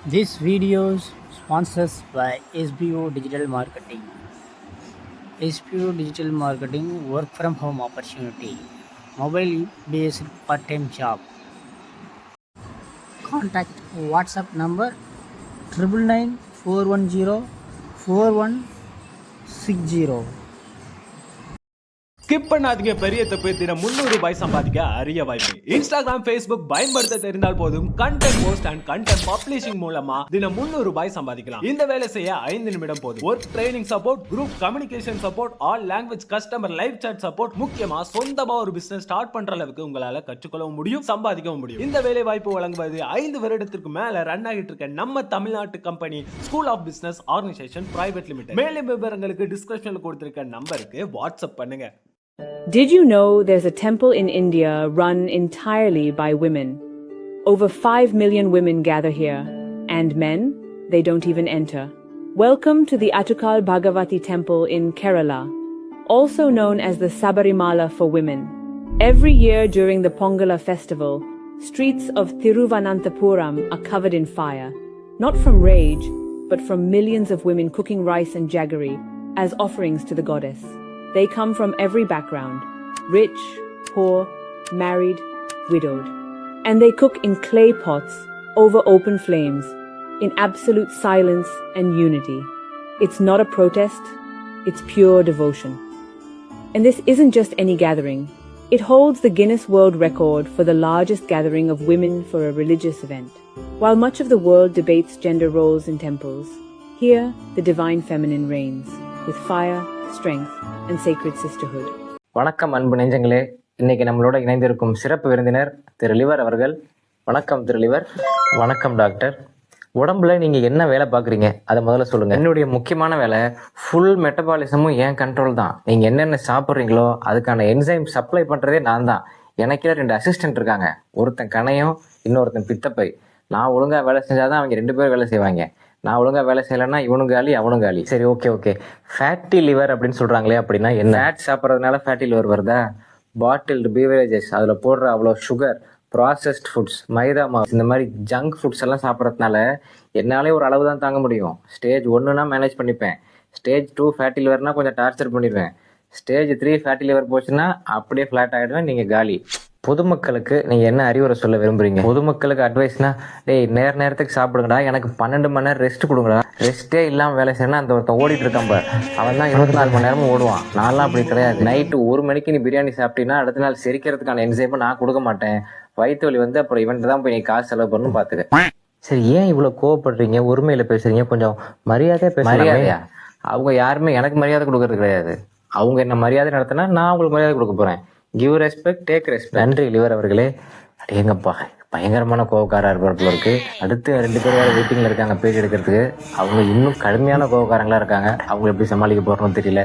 This video is sponsored by SBO Digital Marketing. SBO Digital Marketing work from home opportunity. Mobile based part-time job. Contact WhatsApp number 9994104160. Skip பண்ணாதீங்க. பெரிய தப்பு. தினம் 300 ரூபாய் சம்பாதிக்க அரிய வாய்ப்பு. இன்ஸ்டாகிராம், ஃபேஸ்புக் பயன்படுத்த தெரிந்தால் போதும் content post and content publishing மூலமா தினம் 300 ரூபாய் சம்பாதிக்கலாம். இந்த வேலை செய்ய 5 நிமிடம் போதும். Work training support, group communication support, all language customer live chat support, முக்கியமா சொந்தமா ஒரு பிசினஸ் ஸ்டார்ட் பண்ற அளவுக்கு உங்களால கற்றுக்கொள்ளவும் முடியும், சம்பாதிக்கவும் முடியும். இந்த வேலை வாய்ப்பு வழங்குவது 5 வருடத்திற்கு மேல ரன் ஆகிட்டு இருக்க நம்ம தமிழ்நாட்டு company school of business organisation private limited. மேலும் விவரங்களுக்கு டிஸ்கிரிப்ஷன்ல கொடுத்திருக்க நம்பருக்கு வாட்ஸ்அப் பண்ணுங்க. Did you know there's a temple in India run entirely by women? Over 5 million women gather here, and men, they don't even enter. Welcome to the Attukal Bhagavati temple in Kerala, also known as the Sabarimala for women. Every year during the Pongala festival, streets of Thiruvananthapuram are covered in fire, not from rage, but from millions of women cooking rice and jaggery as offerings to the goddess. They come from every background, rich, poor, married, widowed. And they cook in clay pots over open flames, in absolute silence and unity. It's not a protest, it's pure devotion. And this isn't just any gathering. It holds the Guinness World Record for the largest gathering of women for a religious event. While much of the world debates gender roles in temples, here the divine feminine reigns, with fire, strength and sacred sisterhood. வணக்கம் அன்பு நெஞ்சங்களே. இன்னைக்கு நம்மளோட இணைந்திருக்கும் சிறப்பு விருந்தினர் திரு liver அவர்கள். வணக்கம் திரு லிவர். வணக்கம் டாக்டர். உடம்புல நீங்க என்ன வேலை பாக்குறீங்க அதை முதல்ல சொல்லுங்க. என்னுடைய முக்கியமான வேலை ஃபுல் மெட்டபாலிசமும் என் கண்ட்ரோல் தான். நீங்க என்னென்ன சாப்பிட்றீங்களோ அதுக்கான என்சைம் சப்ளை பண்றதே நான் தான். எனக்கே 2 அசிஸ்டன்ட் இருக்காங்க. ஒருத்தன் கணையம், இன்னொருத்தன் பித்தப்பை. நான் ஒழுங்கா வேலை செஞ்சாதான் அவங்க 2 பேரும் வேலை செய்வாங்க. நான் ஒழுங்கா வேலை செய்யலைன்னா இவனும் காலி அவனும் காலி. சரி, ஓகே. ஃபேட்டி லிவர் அப்படின்னு சொல்றாங்களே, அப்படின்னா என்ன? ஃபேட் சாப்பிட்றதுனால ஃபேட்டி லிவர் வருதா? பாட்டில்டு பீவரேஜஸ், அதில் போடுற அவ்வளோ சுகர், ப்ராசஸ்ட் ஃபுட்ஸ், மைதா மாவு, இந்த மாதிரி ஜங்க் ஃபுட்ஸ் எல்லாம் சாப்பிட்றதுனால என்னாலே ஒரு அளவு தான் தாங்க முடியும். ஸ்டேஜ் 1னா மேனேஜ் பண்ணிப்பேன். ஸ்டேஜ் 2 ஃபேட்டி லிவர்னா கொஞ்சம் டார்ச்சர் பண்ணிடுவேன். ஸ்டேஜ் 3 ஃபேட்டி லிவர் போச்சுன்னா அப்படியே ஃப்ளாட் ஆகிடுவேன், நீங்கள் காலி. பொதுமக்களுக்கு நீங்க என்ன அறிவுரை சொல்ல விரும்புறீங்க? பொதுமக்களுக்கு அட்வைஸ்னா, டேய் நேரத்துக்கு சாப்பிடுங்கடா, எனக்கு 12 மணி நேரம் ரெஸ்ட் கொடுங்கடா. ரெஸ்டே இல்லாம வேலை செய்யணும். அந்த ஒருத்தன் ஓடிட்டு இருக்கான் பாரு, அவன் தான் 24 மணி நேரமும் ஓடுவான். நான்லாம் அப்படி கிடையாது. நைட்டு 1 மணிக்கு நீ பிரியாணி சாப்பிட்டீங்கன்னா அடுத்த நாள் செரிக்கிறதுக்கான என்சைமை நான் கொடுக்க மாட்டேன். வயிற்று வலி வந்து அப்புறம் இவன் தான் போய் நீ காசு செலவு பண்ணணும் பாத்துக்க. சரி, ஏன் இவ்வளவு கோவப்படுறீங்க? ஒருமையில பேசுறீங்க, கொஞ்சம் மரியாதையா பேச. மரியாதையா? அவங்க யாருமே எனக்கு மரியாதை கொடுக்கறது கிடையாது. அவங்க என்ன மரியாதை நடத்தினா நான் அவங்களுக்கு மரியாதை கொடுக்க போறேன். Give respect, take respect. நன்றி லிவர் அவர்களே. எங்கப்பா பயங்கரமான கோவக்காரா இருப்பார் இருக்கு. அடுத்து 2 பேர் வேற வெயிட்டிங்ல இருக்காங்க பேட்டி எடுக்கிறதுக்கு. அவங்க இன்னும் கடுமையான கோவக்காரங்களா இருக்காங்க. அவங்க எப்படி சமாளிக்க போறோம்னு தெரியல.